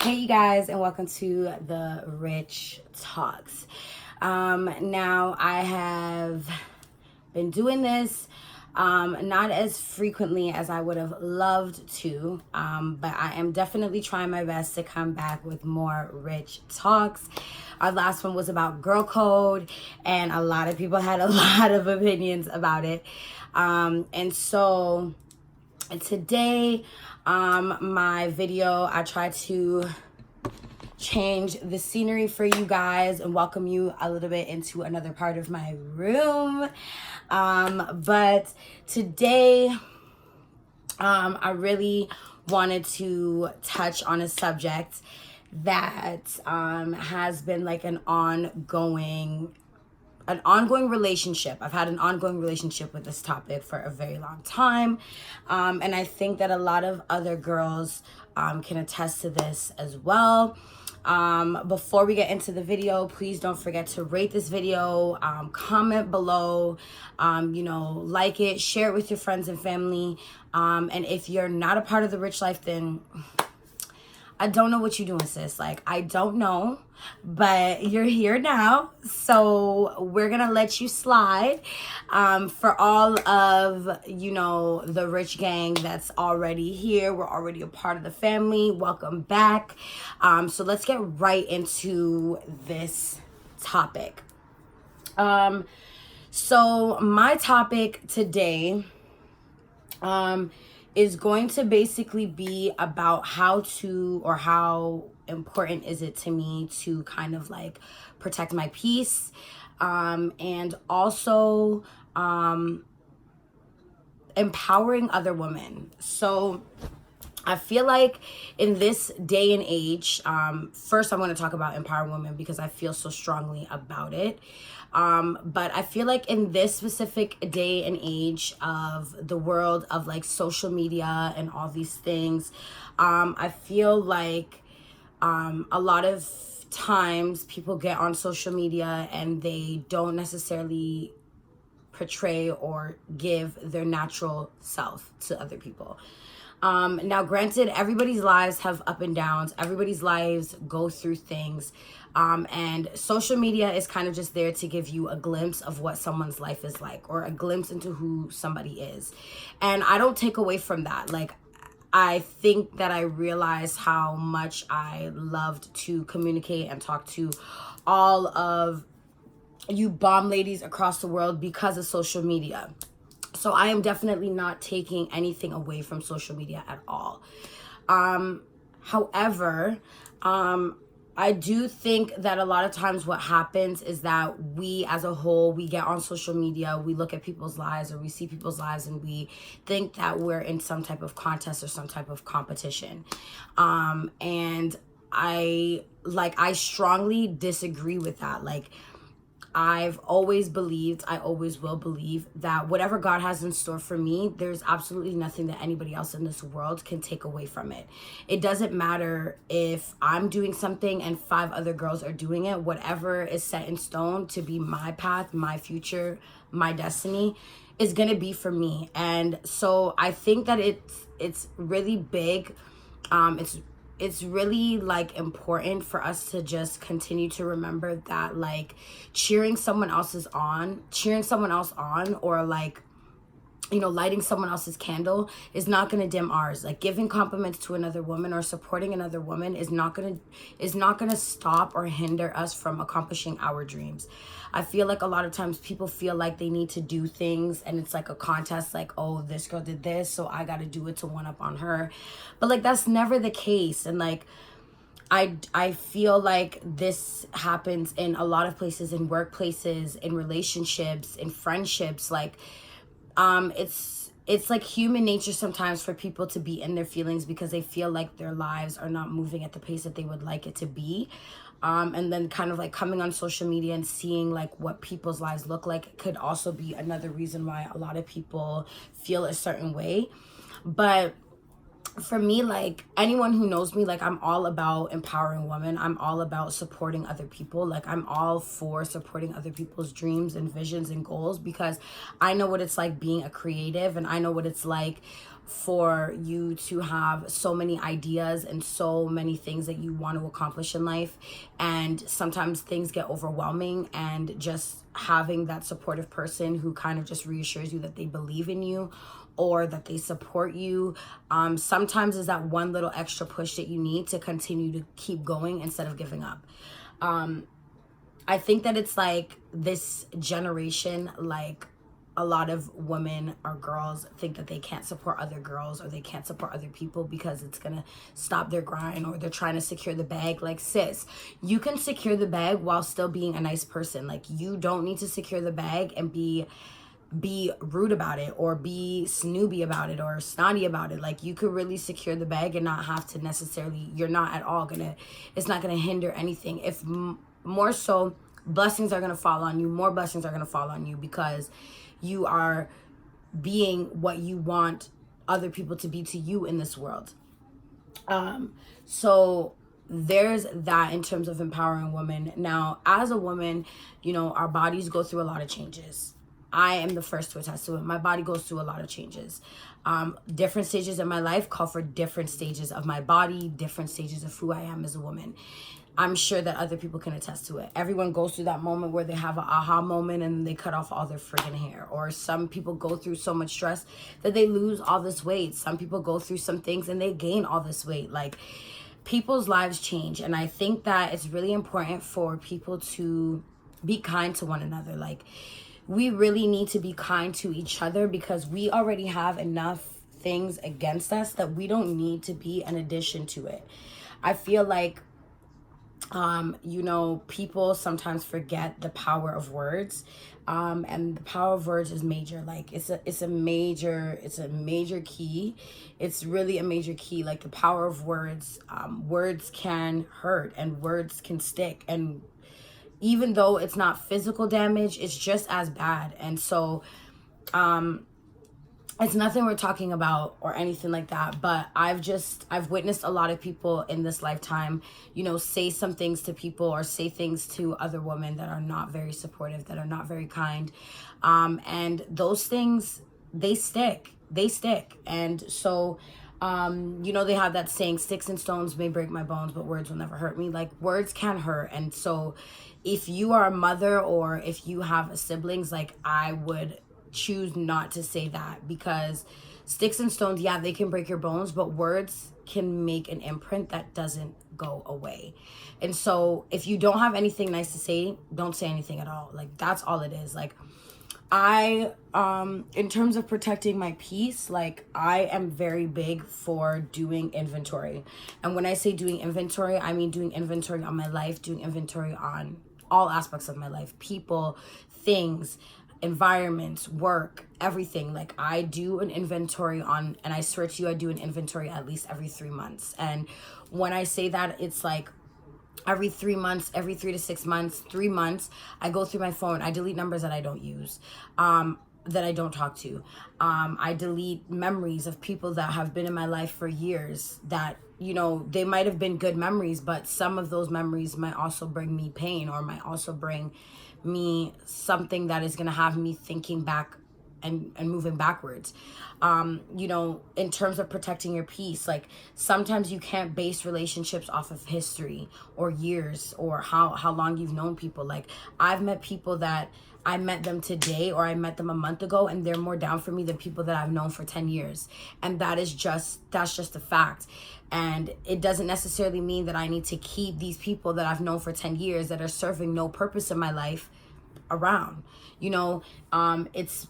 Hey you guys, and welcome to the Rich Talks. Now I have been doing this not as frequently as I would have loved to, but I am definitely trying my best to come back with more Rich Talks. Our last one was about girl code, and a lot of people had a lot of opinions about it. And so today, my video, I tried to change the scenery for you guys and welcome you a little bit into another part of my room. But today, I really wanted to touch on a subject that has been like an ongoing relationship. I've had an ongoing relationship with this topic for a very long time. And I think that a lot of other girls can attest to this as well. Before we get into the video, please don't forget to rate this video, comment below, like it, share it with your friends and family. And if you're not a part of the Rich Life, then I don't know what you're doing, sis. Like, I don't know, but you're here now. So we're going to let you slide. For all of, the Rich gang that's already here, we're already a part of the family. Welcome back. So let's get right into this topic. So my topic today, is going to basically be about how important is it to me to kind of like protect my peace, and also empowering other women. So I feel like in this day and age, first I'm going to talk about empowering women because I feel so strongly about it. But I feel like in this specific day and age of the world of like social media and all these things, I feel like a lot of times people get on social media and they don't necessarily portray or give their natural self to other people. Now, granted, everybody's lives have up and downs. Everybody's lives go through things. And social media is kind of just there to give you a glimpse of what someone's life is like, or a glimpse into who somebody is. And I don't take away from that. Like, I think that I realized how much I loved to communicate and talk to all of you bomb ladies across the world because of social media. So I am definitely not taking anything away from social media at all. However, I do think that a lot of times what happens is that we as a whole, we get on social media, we look at people's lives or we see people's lives and we think that we're in some type of contest or some type of competition. And I strongly disagree with that. Like, I've always believed, I always will believe that whatever God has in store for me, there's absolutely nothing that anybody else in this world can take away from it. It doesn't matter if I'm doing something and 5 other girls are doing it. Whatever is set in stone to be my path, my future, my destiny is going to be for me. And so I think that it's really big. It's really like important for us to just continue to remember that like cheering someone else on, or like, lighting someone else's candle is not going to dim ours. Like, giving compliments to another woman or supporting another woman is not going to stop or hinder us from accomplishing our dreams. I feel like a lot of times people feel like they need to do things and it's like a contest, like, oh, this girl did this, so I got to do it to one up on her. But like, that's never the case. And like, I feel like this happens in a lot of places, in workplaces, in relationships, in friendships. Like, it's like human nature sometimes for people to be in their feelings because they feel like their lives are not moving at the pace that they would like it to be. And then kind of like coming on social media and seeing like what people's lives look like could also be another reason why a lot of people feel a certain way. But for me, like, anyone who knows me, like, I'm all about empowering women. I'm all about supporting other people. Like, I'm all for supporting other people's dreams and visions and goals because I know what it's like being a creative, and I know what it's like for you to have so many ideas and so many things that you want to accomplish in life, and sometimes things get overwhelming, and just having that supportive person who kind of just reassures you that they believe in you or that they support you, sometimes is that one little extra push that you need to continue to keep going instead of giving up. I think that it's like this generation, like a lot of women or girls think that they can't support other girls or they can't support other people because it's gonna stop their grind, or they're trying to secure the bag. Like, sis, you can secure the bag while still being a nice person. Like, you don't need to secure the bag and be rude about it or be snooby about it or snotty about it. Like, you could really secure the bag and not have to necessarily, you're not at all gonna, it's not gonna hinder anything. If more so, blessings are gonna fall on you, more blessings are gonna fall on you because you are being what you want other people to be to you in this world. So there's that in terms of empowering women. Now, as a woman, you know, our bodies go through a lot of changes. I am the first to attest to it. My body goes through a lot of changes. Different stages in my life call for different stages of my body, different stages of who I am as a woman. I'm sure that other people can attest to it. Everyone goes through that moment where they have an aha moment and they cut off all their friggin' hair. Or some people go through so much stress that they lose all this weight. Some people go through some things and they gain all this weight. Like, people's lives change. And I think that it's really important for people to be kind to one another. Like, we really need to be kind to each other because we already have enough things against us that we don't need to be an addition to it. I feel like, you know, people sometimes forget the power of words. And the power of words is major. Like, it's a major key. It's really a major key. Like, the power of words, words can hurt and words can stick, and even though it's not physical damage, it's just as bad. And so, it's nothing we're talking about or anything like that, but I've witnessed a lot of people in this lifetime, you know, say some things to people or say things to other women that are not very supportive, that are not very kind. And those things, they stick. And so, you know, they have that saying, sticks and stones may break my bones, but words will never hurt me. Like, words can hurt. And so if you are a mother or if you have siblings, like, I would choose not to say that, because sticks and stones, yeah, they can break your bones, but words can make an imprint that doesn't go away. And so if you don't have anything nice to say, don't say anything at all. Like, that's all it is. Like, I in terms of protecting my peace, like, I am very big for doing inventory. And when I say doing inventory, I mean doing inventory on my life, doing inventory on all aspects of my life, people, things, environments, work, everything. Like, I do an inventory on, and I swear to you, I do an inventory at least every 3 months. And when I say that, it's like every 3 months, every 3 to 6 months, 3 months, I go through my phone. I delete numbers that I don't use, that I don't talk to. I delete memories of people that have been in my life for years that, you know, they might have been good memories, but some of those memories might also bring me pain or might also bring me something that is going to have me thinking back and moving backwards. You know, in terms of protecting your peace, like, sometimes you can't base relationships off of history or years or how long you've known people. Like, I've met people that I met them today or I met them a month ago, and they're more down for me than people that I've known for 10 years. And that's just a fact. And it doesn't necessarily mean that I need to keep these people that I've known for 10 years that are serving no purpose in my life around. You know, it's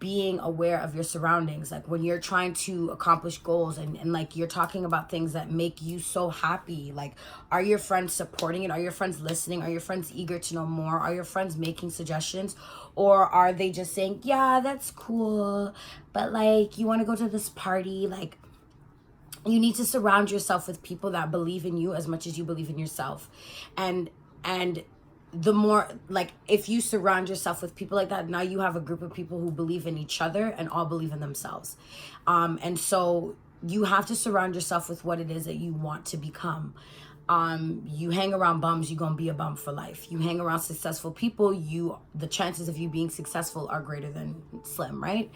being aware of your surroundings. Like, when you're trying to accomplish goals and like, you're talking about things that make you so happy, like, are your friends supporting it? Are your friends listening? Are your friends eager to know more? Are your friends making suggestions? Or are they just saying, yeah, that's cool, but like, you want to go to this party? Like, you need to surround yourself with people that believe in you as much as you believe in yourself. And the more, like, if you surround yourself with people like that, now you have a group of people who believe in each other and all believe in themselves. And so you have to surround yourself with what it is that you want to become. You hang around bums, you're gonna be a bum for life. You hang around successful people, the chances of you being successful are greater than slim, right?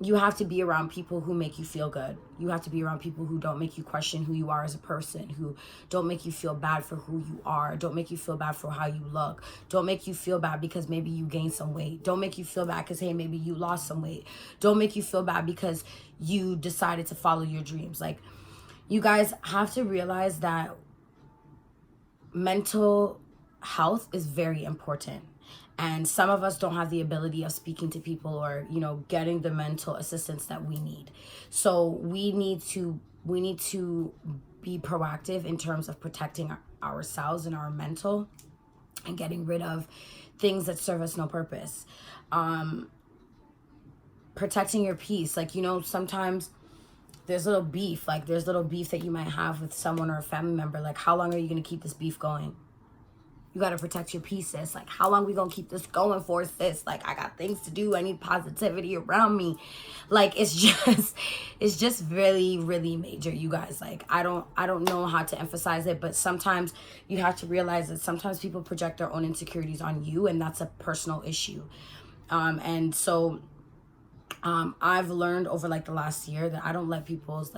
you have to be around people who make you feel good. You have to be around people who don't make you question who you are as a person, who don't make you feel bad for who you are, don't make you feel bad for how you look, don't make you feel bad because maybe you gained some weight, don't make you feel bad because, hey, maybe you lost some weight, don't make you feel bad because you decided to follow your dreams. Like, you guys have to realize that mental health is very important. And some of us don't have the ability of speaking to people or, you know, getting the mental assistance that we need. So we need to be proactive in terms of protecting ourselves and our mental, and getting rid of things that serve us no purpose. Protecting your peace. Like, you know, sometimes there's little beef that you might have with someone or a family member. Like, how long are you going to keep this beef going? You got to protect your peace, sis. Like, how long we going to keep this going for, sis? Like, I got things to do. I need positivity around me. Like, it's just really, really major, you guys. Like, I don't know how to emphasize it, but sometimes you have to realize that sometimes people project their own insecurities on you, and that's a personal issue. And so I've learned over like the last year that I don't let people's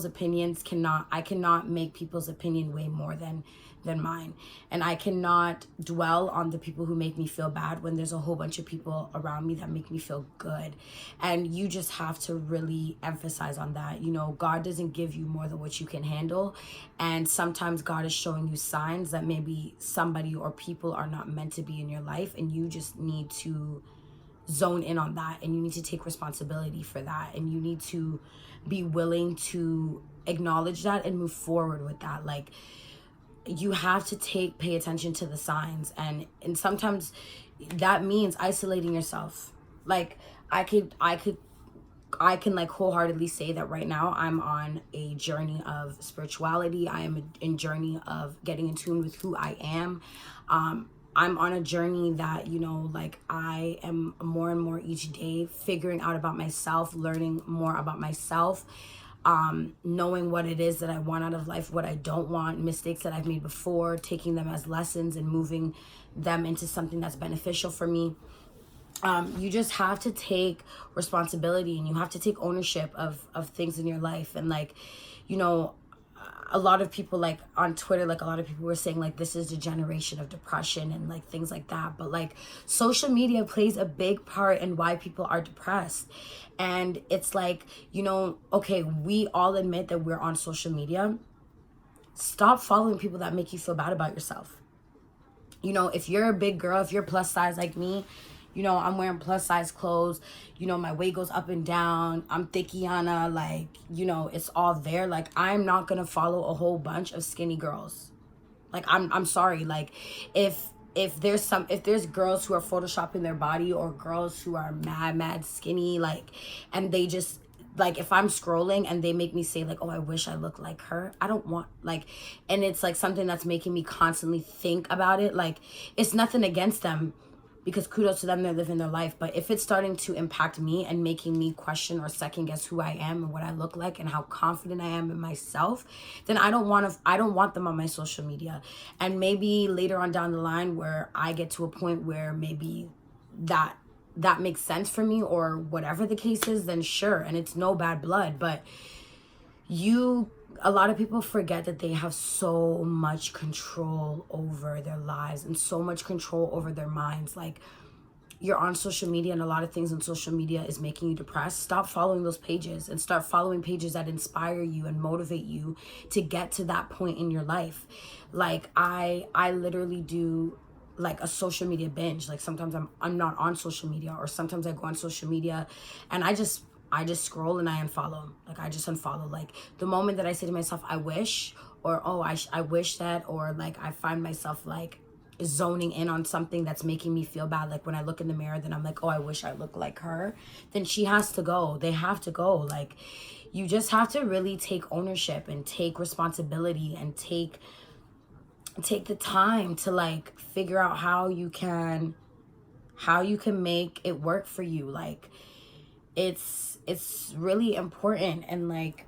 opinions I cannot make people's opinion weigh more than mine. And I cannot dwell on the people who make me feel bad when there's a whole bunch of people around me that make me feel good. And you just have to really emphasize on that. You know, God doesn't give you more than what you can handle. And sometimes God is showing you signs that maybe somebody or people are not meant to be in your life, and you just need to zone in on that, and you need to take responsibility for that, and you need to be willing to acknowledge that and move forward with that. Like, you have to pay attention to the signs, and sometimes that means isolating yourself. Like, I can like wholeheartedly say that right now I'm on a journey of spirituality. I am in journey of getting in tune with who I am. I'm on a journey that, you know, like, I am more and more each day figuring out about myself, learning more about myself, knowing what it is that I want out of life, what I don't want, mistakes that I've made before, taking them as lessons and moving them into something that's beneficial for me. You just have to take responsibility, and you have to take ownership of things in your life. And like, you know, a lot of people, like on Twitter, like a lot of people were saying like, this is the generation of depression and like things like that. But like, social media plays a big part in why people are depressed. And it's like, you know, okay, we all admit that we're on social media. Stop following people that make you feel bad about yourself. You know, if you're a big girl, if you're plus size like me, you know, I'm wearing plus size clothes, you know, my weight goes up and down, I'm thickiana, like, you know, it's all there. Like, I'm not gonna follow a whole bunch of skinny girls. Like, I'm sorry. Like, if there's girls who are photoshopping their body, or girls who are mad skinny, like, and they just, like, if I'm scrolling and they make me say like, oh, I wish I looked like her, I don't want, like, and it's like something that's making me constantly think about it. Like, it's nothing against them, because kudos to them, they're living their life. But if it's starting to impact me and making me question or second guess who I am and what I look like and how confident I am in myself, then I don't want them on my social media. And maybe later on down the line, where I get to a point where maybe that makes sense for me, or whatever the case is, then sure. And it's no bad blood. But a lot of people forget that they have so much control over their lives and so much control over their minds. Like, you're on social media, and a lot of things on social media is making you depressed. Stop following those pages and start following pages that inspire you and motivate you to get to that point in your life. Like, I literally do like a social media binge. Like, sometimes I'm not on social media, or sometimes I go on social media and I just scroll and I unfollow. Like, I just unfollow. Like, the moment that I say to myself, I wish, or oh, I wish that, or like I find myself like zoning in on something that's making me feel bad, like when I look in the mirror, then I'm like, oh, I wish I looked like her, then she has to go. They have to go. Like, you just have to really take ownership and take responsibility and take the time to like figure out how you can make it work for you. Like, it's really important. And like,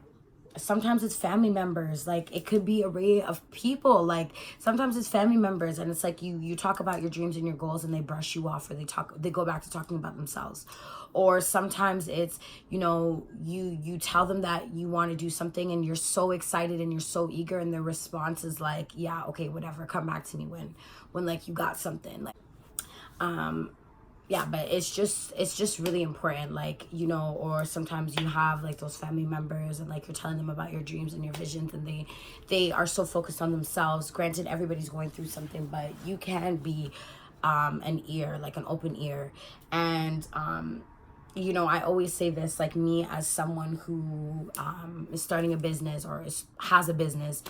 sometimes it's family members. Like, it could be an array of people. Like, sometimes it's family members, and it's like you talk about your dreams and your goals and they brush you off, or they go back to talking about themselves. Or sometimes it's, you know, you tell them that you want to do something and you're so excited and you're so eager, and their response is like, yeah, okay, whatever, come back to me when like you got something. Like, yeah, but it's just really important, like, you know. Or sometimes you have like those family members, and like you're telling them about your dreams and your visions, and they are so focused on themselves. Granted, everybody's going through something, but you can be an ear, like an open ear. And you know, I always say this, like, me as someone who is starting a business, or has a business,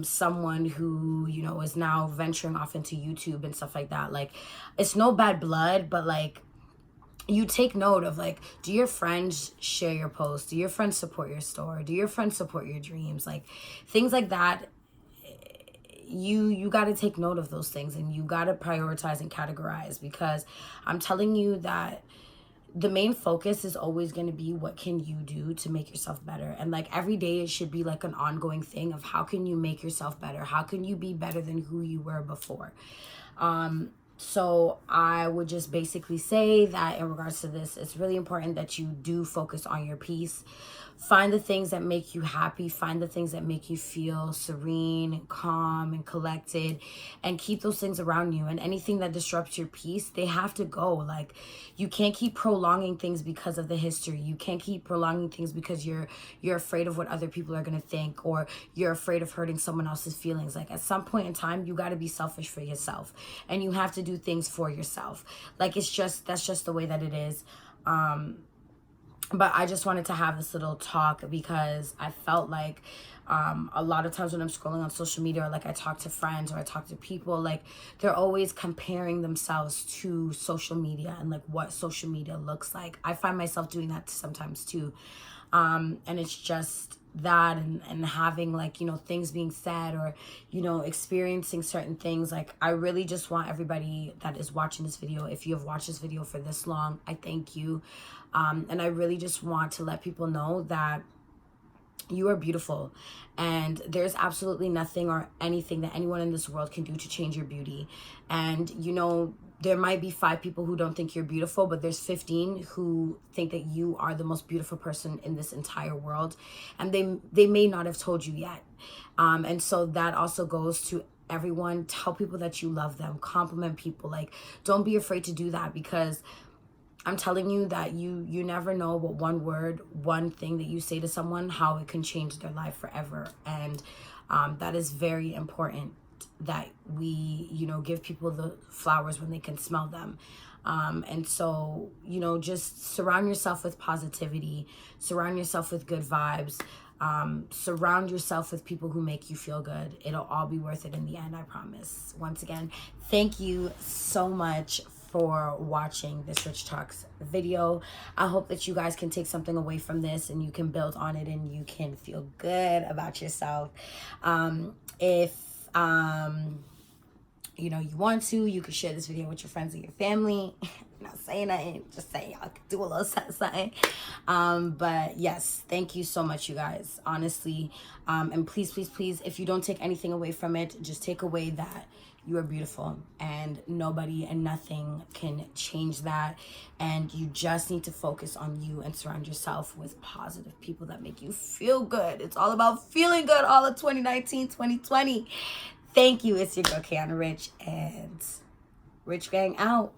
someone who, you know, is now venturing off into YouTube and stuff like that. Like, it's no bad blood, but like, you take note of, like, do your friends share your posts? Do your friends support your store? Do your friends support your dreams? Like, things like that. You got to take note of those things, and you got to prioritize and categorize, because I'm telling you that the main focus is always going to be, what can you do to make yourself better? And like, every day it should be like an ongoing thing of, how can you make yourself better? How can you be better than who you were before? So I would just basically say that in regards to this, it's really important that you do focus on your peace. Find the things that make you happy. Find the things that make you feel serene, calm, and collected, and keep those things around you. And anything that disrupts your peace, they have to go. Like, you can't keep prolonging things because of the history. You can't keep prolonging things because you're afraid of what other people are going to think, or you're afraid of hurting someone else's feelings. Like, at some point in time, you got to be selfish for yourself, and you have to do things for yourself. Like, that's just the way that it is. But I just wanted to have this little talk, because I felt like a lot of times when I'm scrolling on social media, or like I talk to friends or I talk to people, like, they're always comparing themselves to social media and like what social media looks like. I find myself doing that sometimes too. And it's just that, and having, like, you know, things being said, or, you know, experiencing certain things. Like, I really just want everybody that is watching this video, if you have watched this video for this long, I thank you. And I really just want to let people know that you are beautiful, and there's absolutely nothing or anything that anyone in this world can do to change your beauty. And, you know, there might be 5 people who don't think you're beautiful, but there's 15 who think that you are the most beautiful person in this entire world, and they may not have told you yet. And so that also goes to everyone. Tell people that you love them. Compliment people. Like, don't be afraid to do that, because I'm telling you that you never know what one word, one thing that you say to someone, how it can change their life forever. And that is very important, that we, you know, give people the flowers when they can smell them. And so, you know, just surround yourself with positivity, surround yourself with good vibes, surround yourself with people who make you feel good. It'll all be worth it in the end, I promise. Once again, thank you so much for watching this Rich Talks video. I hope that you guys can take something away from this, and you can build on it, and you can feel good about yourself. If you know, you want to, you can share this video with your friends and your family. I'm not saying nothing, just saying y'all could do a little something. But yes, thank you so much, you guys, honestly. And please, please, please, if you don't take anything away from it, just take away that you are beautiful, and nobody and nothing can change that. And you just need to focus on you and surround yourself with positive people that make you feel good. It's all about feeling good all of 2019, 2020. Thank you. It's your girl, Kayanarichx, and Rich Gang out.